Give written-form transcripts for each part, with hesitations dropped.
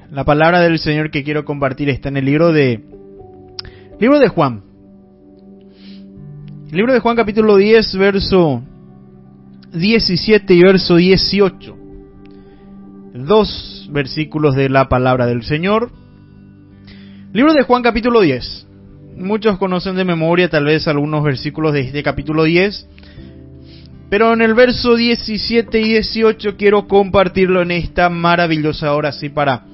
La palabra del Señor que quiero compartir está en el libro de Juan. El libro de Juan capítulo 10, verso 17 y verso 18. Dos versículos de la palabra del Señor. Libro de Juan capítulo 10. Muchos conocen de memoria tal vez algunos versículos de este capítulo 10. Pero en el verso 17 y 18 quiero compartirlo en esta maravillosa hora así para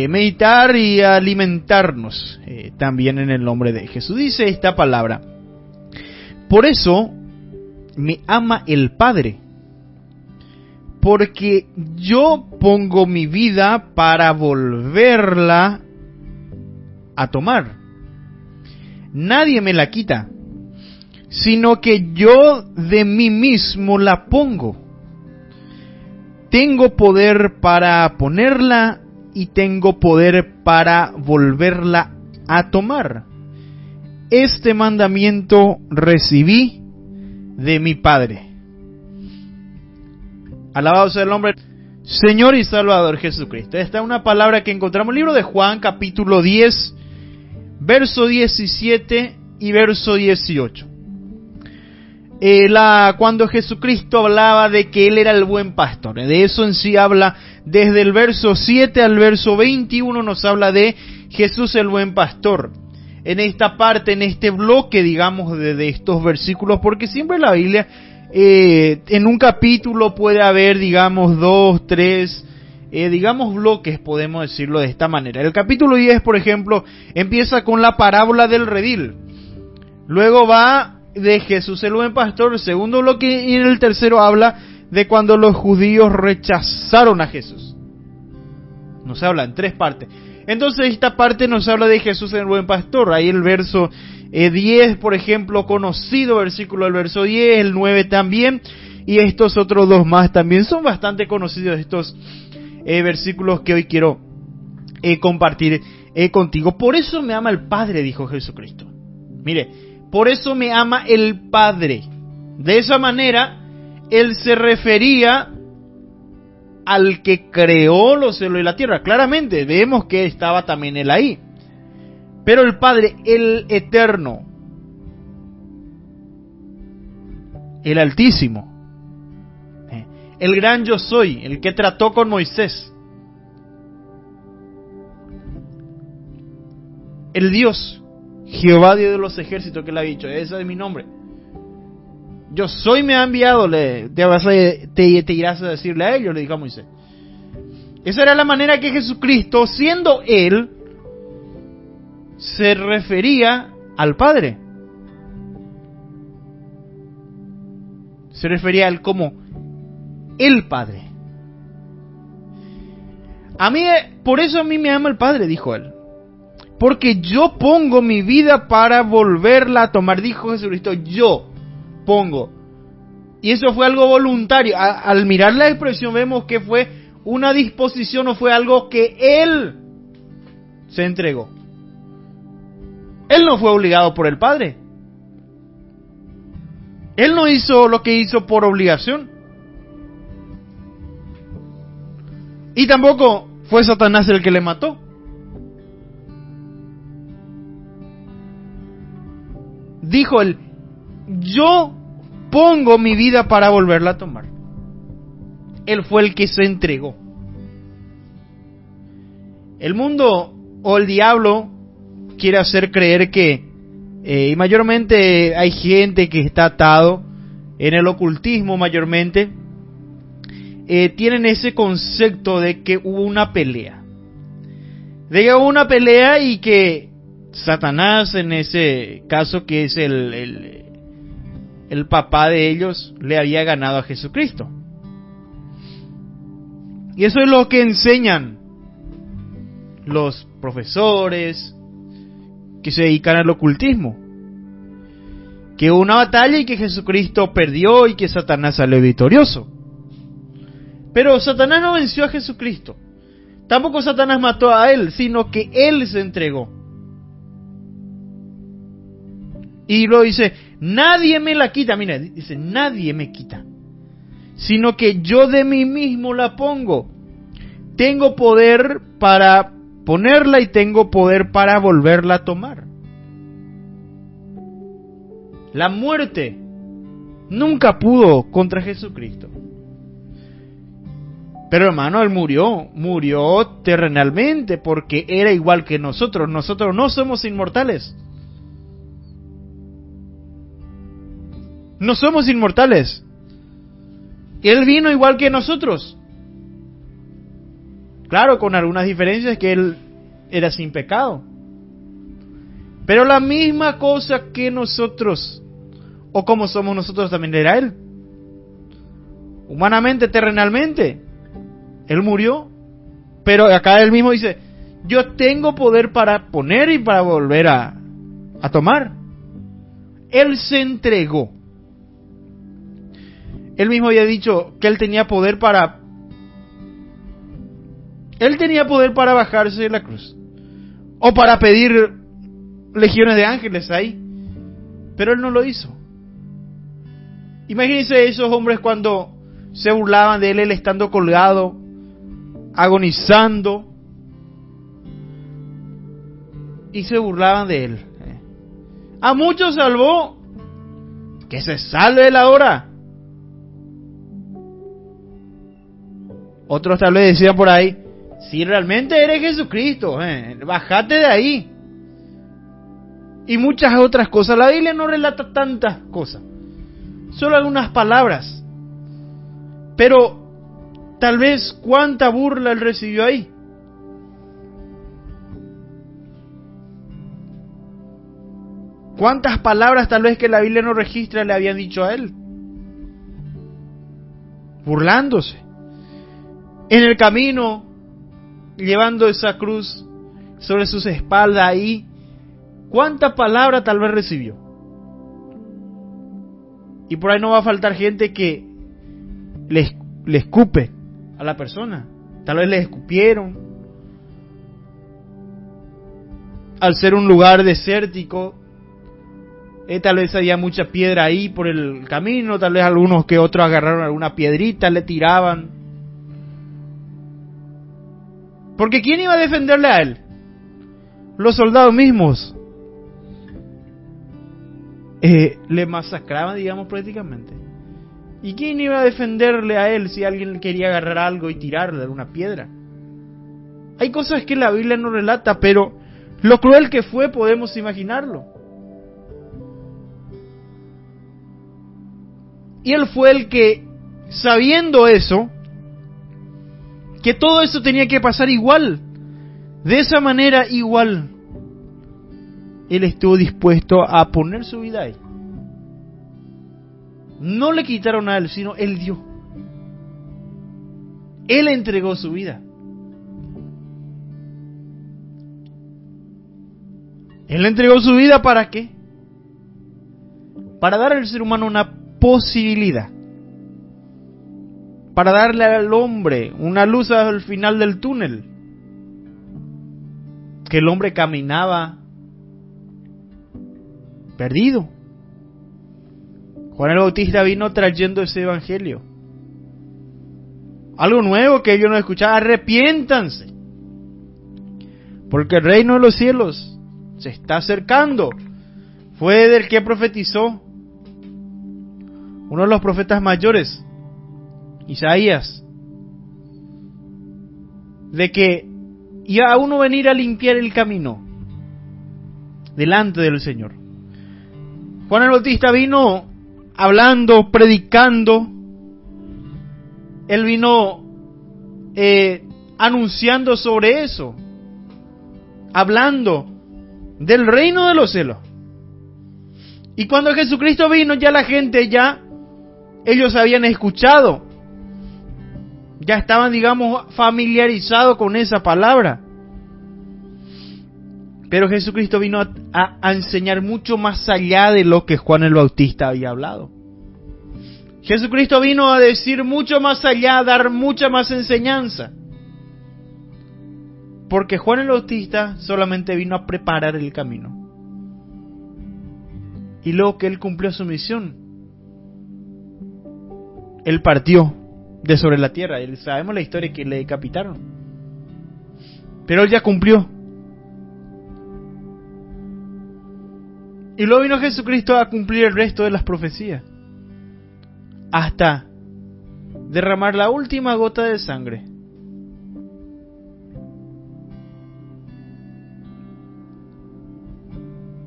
meditar y alimentarnos también en el nombre de Jesús. Dice esta palabra: por eso me ama el Padre, porque yo pongo mi vida para volverla a tomar. Nadie me la quita, sino que yo de mí mismo la pongo. Tengo poder para ponerla y tengo poder para volverla a tomar. Este mandamiento recibí de mi Padre. Alabado sea el nombre del Señor y Salvador Jesucristo. Esta es una palabra que encontramos en el libro de Juan, capítulo 10, verso 17 y verso 18. Cuando Jesucristo hablaba de que Él era el buen pastor, de eso en sí habla desde el verso 7 al verso 21, nos habla de Jesús el buen pastor. En esta parte, en este bloque, digamos, de estos versículos, porque siempre en la Biblia, en un capítulo puede haber, digamos, 2, 3, digamos, bloques, podemos decirlo de esta manera. El capítulo 10, por ejemplo, empieza con la parábola del redil. Luego va de Jesús el buen pastor, el segundo bloque, y en el tercero habla de cuando los judíos rechazaron a Jesús. Nos habla en tres partes. Entonces esta parte nos habla de Jesús el buen pastor. Ahí el verso 10, por ejemplo, conocido versículo del verso 10, el 9 también, y estos otros dos más también son bastante conocidos, estos versículos que hoy quiero compartir contigo. Por eso me ama el Padre, dijo Jesucristo. Mire, por eso me ama el Padre. De esa manera, Él se refería al que creó los cielos y la tierra. Claramente, vemos que estaba también Él ahí. Pero el Padre, el Eterno, el Altísimo, el gran yo soy, el que trató con Moisés, el Dios, Jehová Dios de los ejércitos, que le ha dicho, ese es mi nombre. Yo soy, me ha enviado, te irás a decirle a ellos, le dijo a Moisés. Esa era la manera que Jesucristo, siendo Él, se refería al Padre. Se refería a Él como el Padre. Por eso a mí me ama el Padre, dijo Él. Porque yo pongo mi vida para volverla a tomar, dijo Jesucristo, yo pongo. Y eso fue algo voluntario. Al mirar la expresión vemos que fue una disposición, o fue algo que Él se entregó. Él no fue obligado por el Padre. Él no hizo lo que hizo por obligación. Y tampoco fue Satanás el que le mató. Dijo Él, yo pongo mi vida para volverla a tomar. Él fue el que se entregó. El mundo o el diablo quiere hacer creer que, y mayormente hay gente que está atado en el ocultismo mayormente, tienen ese concepto de que hubo una pelea. De que hubo una pelea y que Satanás, en ese caso que es el papá de ellos, le había ganado a Jesucristo. Y eso es lo que enseñan los profesores que se dedican al ocultismo. Que hubo una batalla y que Jesucristo perdió y que Satanás salió victorioso. Pero Satanás no venció a Jesucristo. Tampoco Satanás mató a Él, sino que Él se entregó. Y luego dice, nadie me la quita. Mira, dice, nadie me quita, sino que yo de mí mismo la pongo. tengo poder para ponerla y tengo poder para volverla a tomar. La muerte nunca pudo contra Jesucristo. Pero hermano, Él murió terrenalmente porque era igual que nosotros. Nosotros no somos inmortales. No somos inmortales. Él vino igual que nosotros. Claro, con algunas diferencias, que Él era sin pecado. Pero la misma cosa que nosotros, o como somos nosotros, también era Él. Humanamente, terrenalmente, Él murió. Pero acá Él mismo dice, yo tengo poder para poner y para volver a tomar. Él se entregó. Él mismo había dicho que Él tenía poder para... Él tenía poder para bajarse de la cruz. O para pedir legiones de ángeles ahí. Pero Él no lo hizo. Imagínense esos hombres cuando se burlaban de Él estando colgado, agonizando. Y se burlaban de Él. A muchos salvó. Que se salve de la hora. Otros tal vez decían por ahí, si realmente eres Jesucristo, bájate de ahí. Y muchas otras cosas. La Biblia no relata tantas cosas, solo algunas palabras. Pero tal vez cuánta burla Él recibió ahí. Cuántas palabras tal vez que la Biblia no registra le habían dicho a Él, burlándose. En el camino, llevando esa cruz sobre sus espaldas ahí, ¿cuántas palabras tal vez recibió? Y por ahí no va a faltar gente que le escupe a la persona. Tal vez le escupieron. Al ser un lugar desértico, tal vez había mucha piedra ahí por el camino. Tal vez algunos que otros agarraron alguna piedrita, le tiraban. Porque ¿quién iba a defenderle a Él? Los soldados mismos. Le masacraban, digamos, prácticamente. ¿Y quién iba a defenderle a Él si alguien quería agarrar algo y tirarle una piedra? Hay cosas que la Biblia no relata, pero lo cruel que fue podemos imaginarlo. Y Él fue el que, sabiendo eso, que todo eso tenía que pasar igual, de esa manera igual, Él estuvo dispuesto a poner su vida ahí. No le quitaron a Él, sino Él dio. Él entregó su vida. Él entregó su vida, ¿para qué? Para dar al ser humano una posibilidad. Para darle al hombre una luz al final del túnel. Que el hombre caminaba perdido. Juan el Bautista vino trayendo ese evangelio. Algo nuevo que ellos no escuchaban. Arrepiéntanse, porque el reino de los cielos se está acercando. Fue del que profetizó uno de los profetas mayores, Isaías, de que iba a uno venir a limpiar el camino delante del Señor. Juan el Bautista vino hablando, predicando. Él vino anunciando sobre eso, hablando del reino de los cielos. Y cuando Jesucristo vino, ya la gente, ellos habían escuchado, ya estaban, digamos, familiarizados con esa palabra. Pero Jesucristo vino a enseñar mucho más allá de lo que Juan el Bautista había hablado. Jesucristo vino a decir mucho más allá, a dar mucha más enseñanza. Porque Juan el Bautista solamente vino a preparar el camino. Y luego que él cumplió su misión, él partió de sobre la tierra. Y sabemos la historia que le decapitaron. Pero Él ya cumplió. Y luego vino Jesucristo a cumplir el resto de las profecías, hasta derramar la última gota de sangre.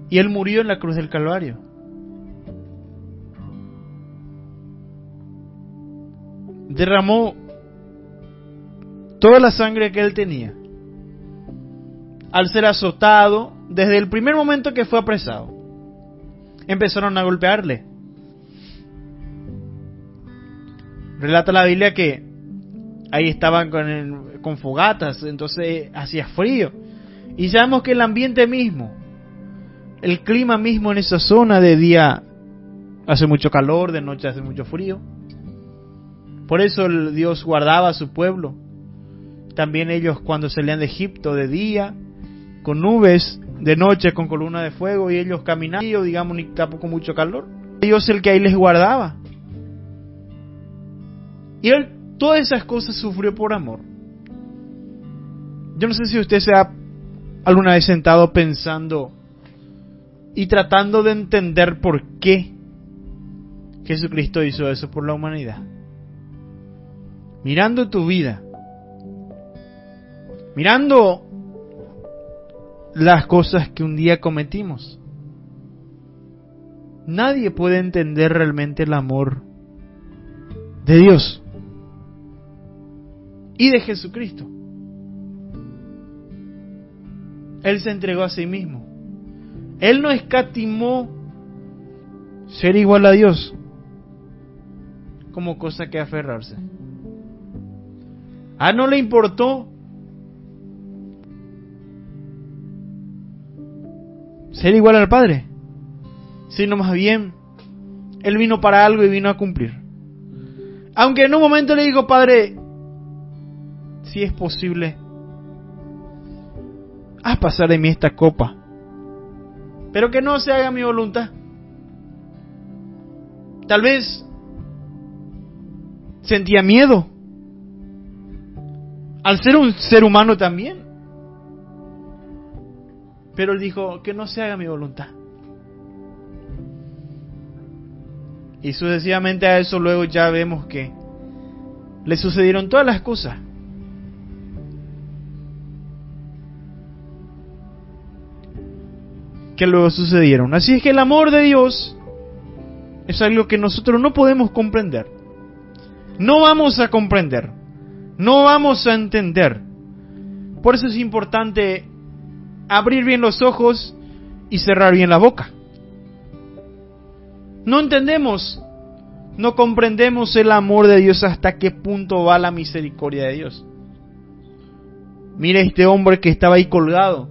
Y Él murió en la cruz del Calvario. Derramó toda la sangre que Él tenía. Al ser azotado, desde el primer momento que fue apresado, empezaron a golpearle. Relata la Biblia que ahí estaban con fogatas, entonces hacía frío. Y sabemos que el ambiente mismo, el clima mismo en esa zona, de día hace mucho calor, de noche hace mucho frío. Por eso Dios guardaba a su pueblo. También ellos cuando salían de Egipto de día, con nubes, de noche con columna de fuego, y ellos caminaban, digamos, ni tampoco mucho calor. Dios el que ahí les guardaba. Y Él todas esas cosas sufrió por amor. Yo no sé si usted se ha alguna vez sentado pensando y tratando de entender por qué Jesucristo hizo eso por la humanidad. Mirando tu vida, mirando las cosas que un día cometimos, nadie puede entender realmente el amor de Dios y de Jesucristo. Él se entregó a sí mismo. Él no escatimó ser igual a Dios como cosa que aferrarse. No le importó ser igual al Padre, sino más bien Él vino para algo y vino a cumplir. Aunque en un momento le dijo: Padre, si es posible, haz pasar de mí esta copa, pero que no se haga mi voluntad. Tal vez sentía miedo, al ser un ser humano también. Pero Él dijo: que no se haga mi voluntad. Y sucesivamente a eso luego ya vemos que le sucedieron todas las cosas. Que luego sucedieron. Así es que el amor de Dios es algo que nosotros no podemos comprender. No vamos a comprender. No vamos a entender. Por eso es importante abrir bien los ojos y cerrar bien la boca. No entendemos, no comprendemos el amor de Dios, hasta qué punto va la misericordia de Dios. Mira este hombre que estaba ahí colgado.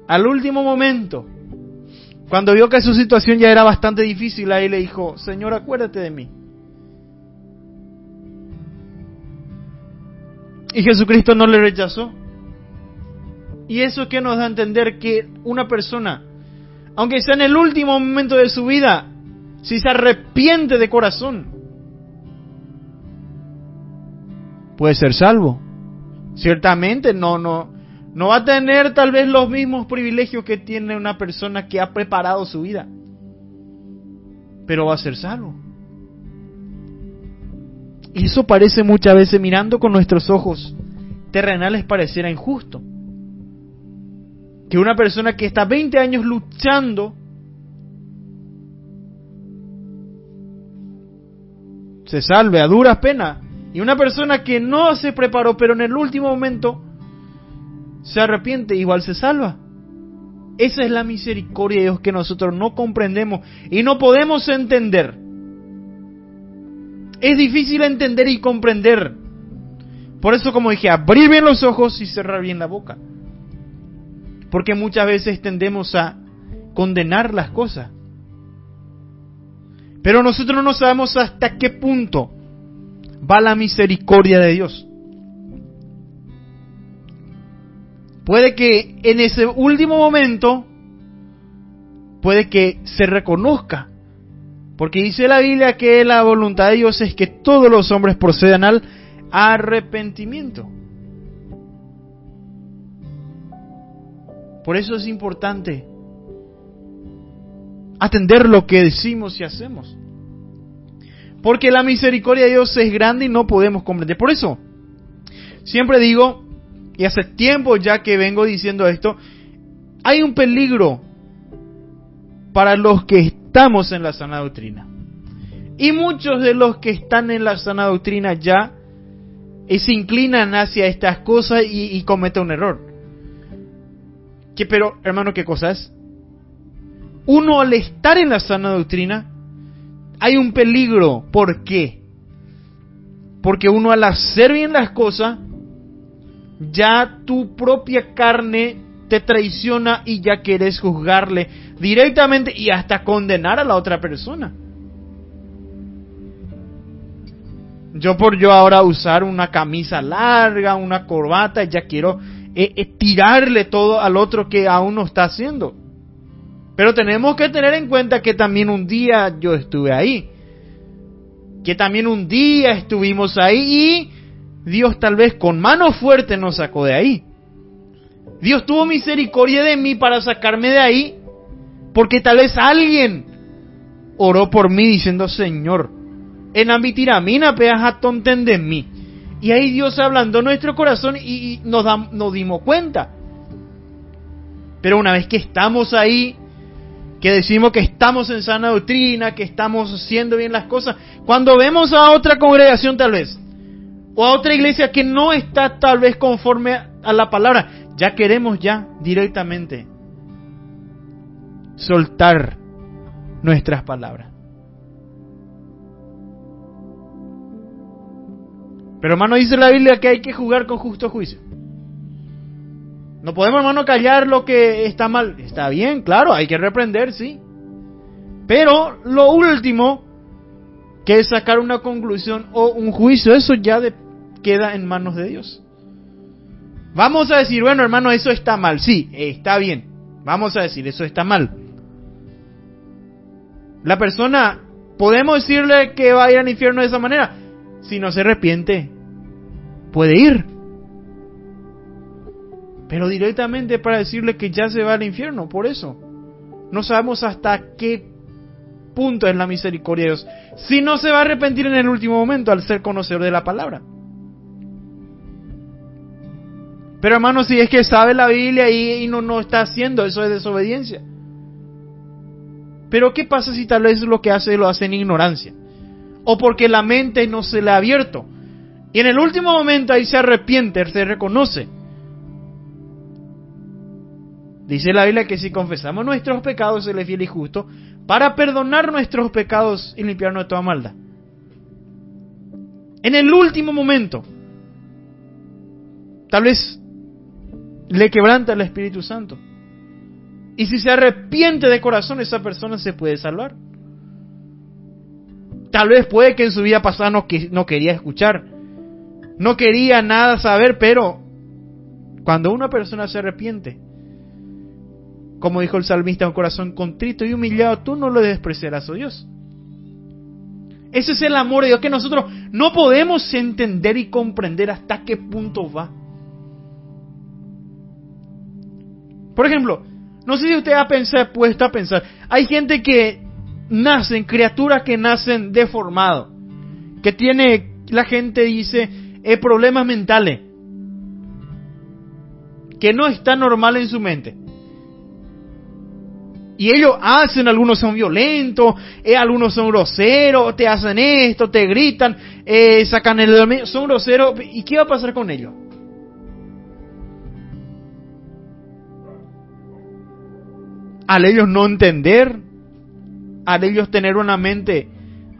Al último momento, cuando vio que su situación ya era bastante difícil, ahí le dijo: Señor, acuérdate de mí. Y Jesucristo no le rechazó. Y eso que nos da a entender que una persona, aunque sea en el último momento de su vida, si se arrepiente de corazón, puede ser salvo. Ciertamente no va a tener tal vez los mismos privilegios que tiene una persona que ha preparado su vida, pero va a ser salvo. Y eso parece muchas veces, mirando con nuestros ojos terrenales, pareciera injusto. Que una persona que está 20 años luchando se salve a duras penas, y una persona que no se preparó pero en el último momento se arrepiente, igual se salva. Esa es la misericordia de Dios que nosotros no comprendemos y no podemos entender. Es difícil entender y comprender. Por eso, como dije, abrir bien los ojos y cerrar bien la boca. Porque muchas veces tendemos a condenar las cosas. Pero nosotros no sabemos hasta qué punto va la misericordia de Dios. Puede que en ese último momento, puede que se reconozca. Porque dice la Biblia que la voluntad de Dios es que todos los hombres procedan al arrepentimiento. Por eso es importante atender lo que decimos y hacemos. Porque la misericordia de Dios es grande y no podemos comprender. Por eso, siempre digo, y hace tiempo ya que vengo diciendo esto, hay un peligro para los que estamos en la sana doctrina. Y muchos de los que están en la sana doctrina ya se inclinan hacia estas cosas y cometen un error. Pero, hermano, ¿qué cosa es? Uno, al estar en la sana doctrina, hay un peligro. ¿Por qué? Porque uno, al hacer bien las cosas, ya tu propia carne te traiciona y ya quieres juzgarle directamente y hasta condenar a la otra persona. Yo ahora usar una camisa larga, una corbata, ya quiero tirarle todo al otro que aún no está haciendo. Pero tenemos que tener en cuenta que también un día yo estuve ahí. Que también un día estuvimos ahí y Dios tal vez con mano fuerte nos sacó de ahí. Dios tuvo misericordia de mí para sacarme de ahí, porque tal vez alguien oró por mí diciendo: Señor, en ambitiramina peaja tonten de mí. Y ahí Dios ablandó nuestro corazón y nos dimos cuenta. Pero una vez que estamos ahí, que decimos que estamos en sana doctrina, que estamos haciendo bien las cosas, cuando vemos a otra congregación tal vez, o a otra iglesia que no está tal vez conforme a la palabra, ya queremos ya directamente soltar nuestras palabras. Pero, hermano, dice la Biblia que hay que jugar con justo juicio. No podemos, hermano, callar lo que está mal. Está bien, claro, hay que reprender, sí. Pero lo último, que es sacar una conclusión o un juicio, eso ya queda en manos de Dios. Vamos a decir: bueno, hermano, eso está mal. Sí, está bien. Vamos a decir, eso está mal. La persona, podemos decirle que va a ir al infierno de esa manera. Si no se arrepiente, puede ir. Pero directamente para decirle que ya se va al infierno. Por eso no sabemos hasta qué punto es la misericordia de Dios, si no se va a arrepentir en el último momento al ser conocedor de la palabra. Pero, hermano, si es que sabe la Biblia y no está haciendo, eso es desobediencia. Pero ¿qué pasa si tal vez lo que hace lo hace en ignorancia? O porque la mente no se le ha abierto. Y en el último momento ahí se arrepiente, se reconoce. Dice la Biblia que si confesamos nuestros pecados, Él es fiel y justo para perdonar nuestros pecados y limpiarnos de toda maldad. En el último momento, tal vez le quebranta el Espíritu Santo. Y si se arrepiente de corazón, esa persona se puede salvar. Tal vez puede que en su vida pasada no quería escuchar, no quería nada saber, pero cuando una persona se arrepiente, como dijo el salmista, un corazón contrito y humillado, tú no lo despreciarás, oh Dios. Ese es el amor de Dios que nosotros no podemos entender y comprender hasta qué punto va. Por ejemplo, no sé si usted ha puesto a pensar, hay gente que nacen, criaturas que nacen deformados, que tiene, la gente dice, problemas mentales, que no está normal en su mente. Y ellos hacen, algunos son violentos, algunos son groseros, te hacen esto, te gritan, sacan el dedo medio, son groseros. ¿Y qué va a pasar con ellos? Al ellos no entender, al ellos tener una mente,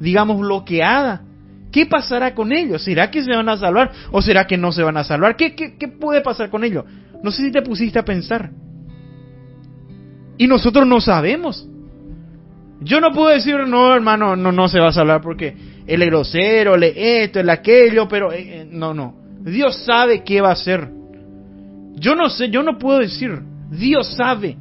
digamos, bloqueada, ¿qué pasará con ellos? ¿Será que se van a salvar o será que no se van a salvar? ¿Qué puede pasar con ellos? No sé si te pusiste a pensar. Y nosotros no sabemos. Yo no puedo decir, no, hermano, no se va a salvar porque él es grosero, él es esto, él es aquello, pero no. Dios sabe qué va a hacer. Yo no sé, yo no puedo decir. Dios sabe.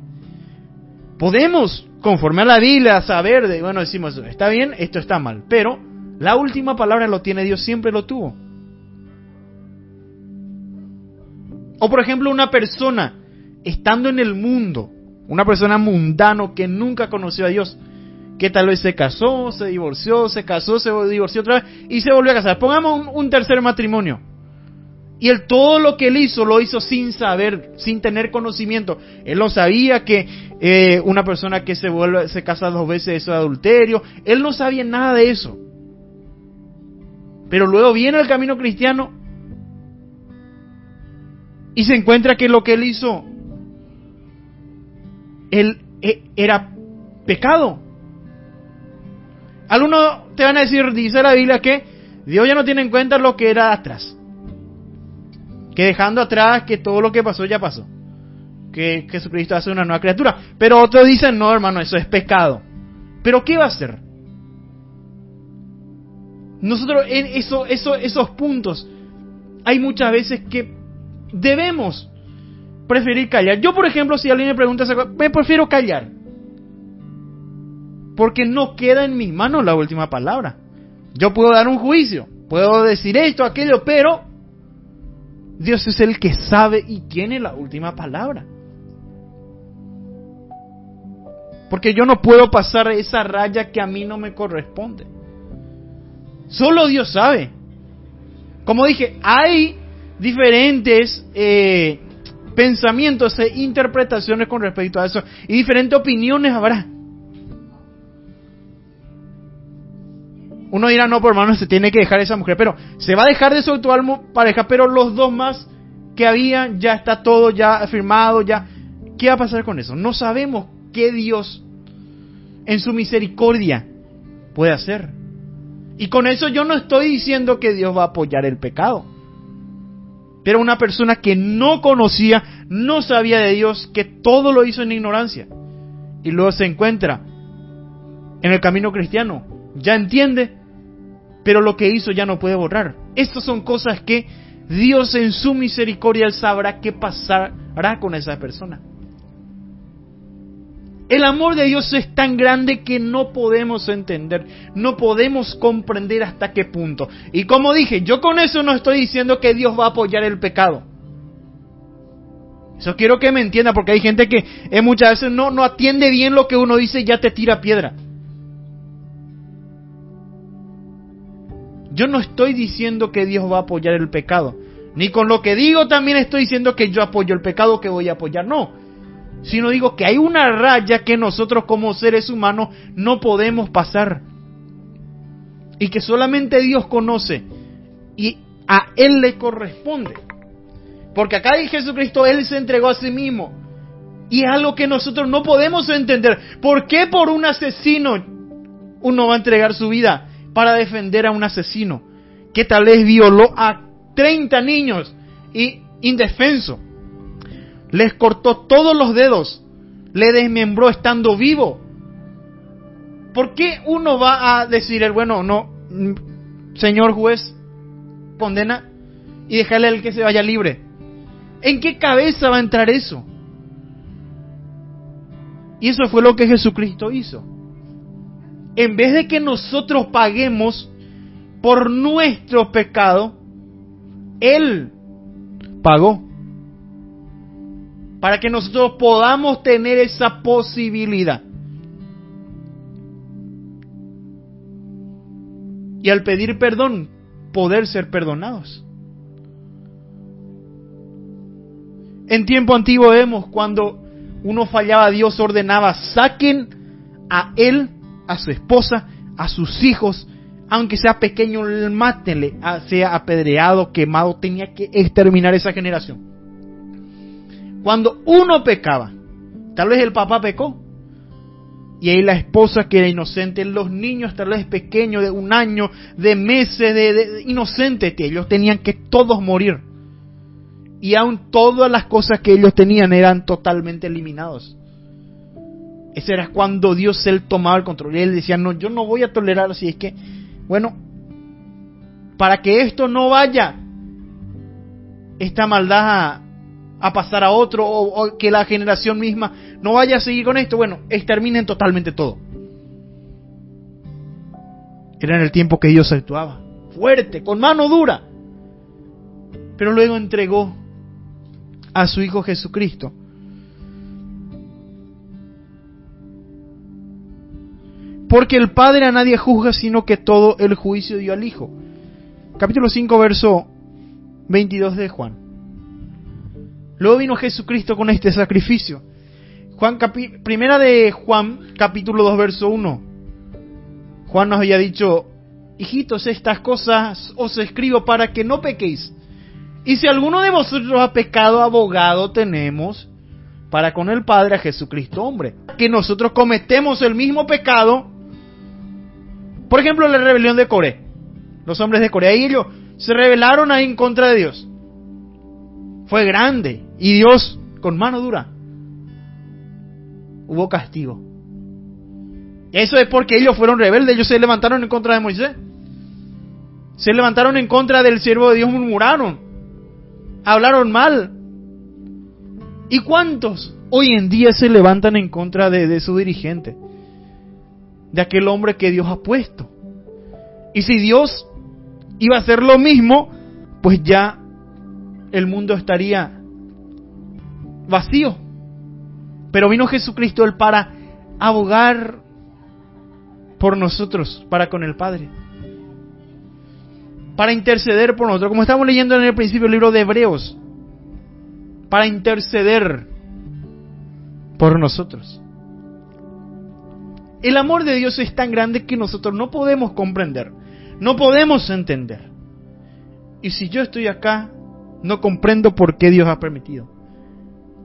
Podemos, conforme a la Biblia, saber, decimos, está bien, esto está mal. Pero la última palabra lo tiene Dios, siempre lo tuvo. O por ejemplo, una persona estando en el mundo, una persona mundano que nunca conoció a Dios, que tal vez se casó, se divorció, se casó, se divorció otra vez y se volvió a casar. Pongamos un tercer matrimonio. Y él todo lo que él hizo, lo hizo sin saber, sin tener conocimiento. Él no sabía que una persona que se casa 2 veces eso es adulterio. Él no sabía nada de eso. Pero luego viene el camino cristiano y se encuentra que lo que él hizo era pecado. Algunos te van a decir, dice la Biblia, que Dios ya no tiene en cuenta lo que era atrás. Que dejando atrás que todo lo que pasó ya pasó. Que Jesucristo hace una nueva criatura. Pero otros dicen, no hermano, eso es pecado. ¿Pero qué va a hacer? Nosotros en esos puntos hay muchas veces que debemos preferir callar. Yo, por ejemplo, si alguien me pregunta, me prefiero callar. Porque no queda en mis manos la última palabra. Yo puedo dar un juicio, puedo decir esto, aquello, pero Dios es el que sabe y tiene la última palabra. Porque yo no puedo pasar esa raya que a mí no me corresponde. Solo Dios sabe. Como dije, hay diferentes pensamientos e interpretaciones con respecto a eso. Y diferentes opiniones habrá. Uno dirá, no, por hermano, se tiene que dejar esa mujer. Pero se va a dejar de su actual pareja, pero los 2 más que había, ya está todo ya firmado, ya. ¿Qué va a pasar con eso? No sabemos qué Dios, en su misericordia, puede hacer. Y con eso yo no estoy diciendo que Dios va a apoyar el pecado. Pero una persona que no conocía, no sabía de Dios, que todo lo hizo en ignorancia, y luego se encuentra en el camino cristiano, ya entiende, pero lo que hizo ya no puede borrar. Estas son cosas que Dios en su misericordia Él sabrá qué pasará con esa persona. El amor de Dios es tan grande que no podemos entender, no podemos comprender hasta qué punto. Y como dije, yo con eso no estoy diciendo que Dios va a apoyar el pecado. Eso quiero que me entienda, porque hay gente que muchas veces no atiende bien lo que uno dice y ya te tira piedra. Yo no estoy diciendo que Dios va a apoyar el pecado. Ni con lo que digo también estoy diciendo que yo apoyo el pecado, que voy a apoyar. No. Sino digo que hay una raya que nosotros como seres humanos no podemos pasar. Y que solamente Dios conoce. Y a Él le corresponde. Porque acá en Jesucristo Él se entregó a sí mismo. Y es algo que nosotros no podemos entender. ¿Por qué por un asesino uno va a entregar su vida para defender a un asesino que tal vez violó a 30 niños y indefenso? Les cortó todos los dedos, le desmembró estando vivo. ¿Por qué uno va a decir, bueno, no, señor juez, condena y dejarle al que se vaya libre? ¿En qué cabeza va a entrar eso? Y eso fue lo que Jesucristo hizo. En vez de que nosotros paguemos por nuestro pecado, Él pagó. Para que nosotros podamos tener esa posibilidad. Y al pedir perdón, poder ser perdonados. En tiempo antiguo vemos cuando uno fallaba, Dios ordenaba, saquen a él, a su esposa, a sus hijos, aunque sea pequeño, mátenle, sea apedreado, quemado, tenía que exterminar esa generación. Cuando uno pecaba, tal vez el papá pecó, y ahí la esposa que era inocente, los niños tal vez pequeños de 1 año, de meses, de inocentes, que ellos tenían que todos morir. Y aún todas las cosas que ellos tenían eran totalmente eliminados. Ese era cuando Dios Él tomaba el control. Y Él decía, no, yo no voy a tolerar así. Es que, bueno, para que esto no vaya, esta maldad a pasar a otro, o que la generación misma no vaya a seguir con esto, bueno, exterminen totalmente todo. Era en el tiempo que Dios actuaba fuerte, con mano dura, pero luego entregó a su Hijo Jesucristo Porque el Padre a nadie juzga, sino que todo el juicio dio al Hijo. Capítulo 5, verso 22 de Juan. Luego vino Jesucristo con este sacrificio. Primera de Juan, capítulo 2, verso 1. Juan nos había dicho: hijitos, estas cosas os escribo para que no pequéis. Y si alguno de vosotros ha pecado, abogado tenemos para con el Padre, a Jesucristo hombre. Que nosotros cometemos el mismo pecado. Por ejemplo, la rebelión de Coré. Los hombres de Coré, ellos se rebelaron ahí en contra de Dios. Fue grande. Y Dios, con mano dura, hubo castigo. Eso es porque ellos fueron rebeldes. Ellos se levantaron en contra de Moisés. Se levantaron en contra del siervo de Dios, murmuraron. Hablaron mal. ¿Y cuántos hoy en día se levantan en contra de su dirigente? De aquel hombre que Dios ha puesto. Y si Dios iba a hacer lo mismo, pues ya el mundo estaría vacío. Pero vino Jesucristo Él para abogar por nosotros, para con el Padre, para interceder por nosotros, como estamos leyendo en el principio del libro de Hebreos, para interceder por nosotros. El amor de Dios es tan grande que nosotros no podemos comprender, no podemos entender. Y si yo estoy acá, no comprendo por qué Dios ha permitido.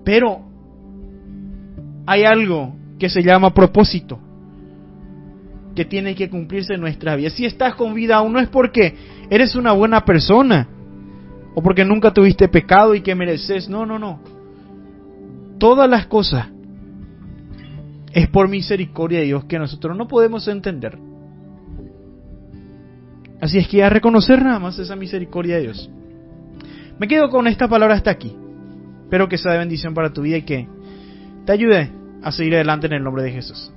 Pero hay algo que se llama propósito, que tiene que cumplirse en nuestra vida. Si estás con vida aún, no es porque eres una buena persona o porque nunca tuviste pecado y que mereces. No. Todas las cosas es por misericordia de Dios que nosotros no podemos entender. Así es que a reconocer nada más esa misericordia de Dios. Me quedo con esta palabra hasta aquí. Espero que sea de bendición para tu vida y que te ayude a seguir adelante en el nombre de Jesús.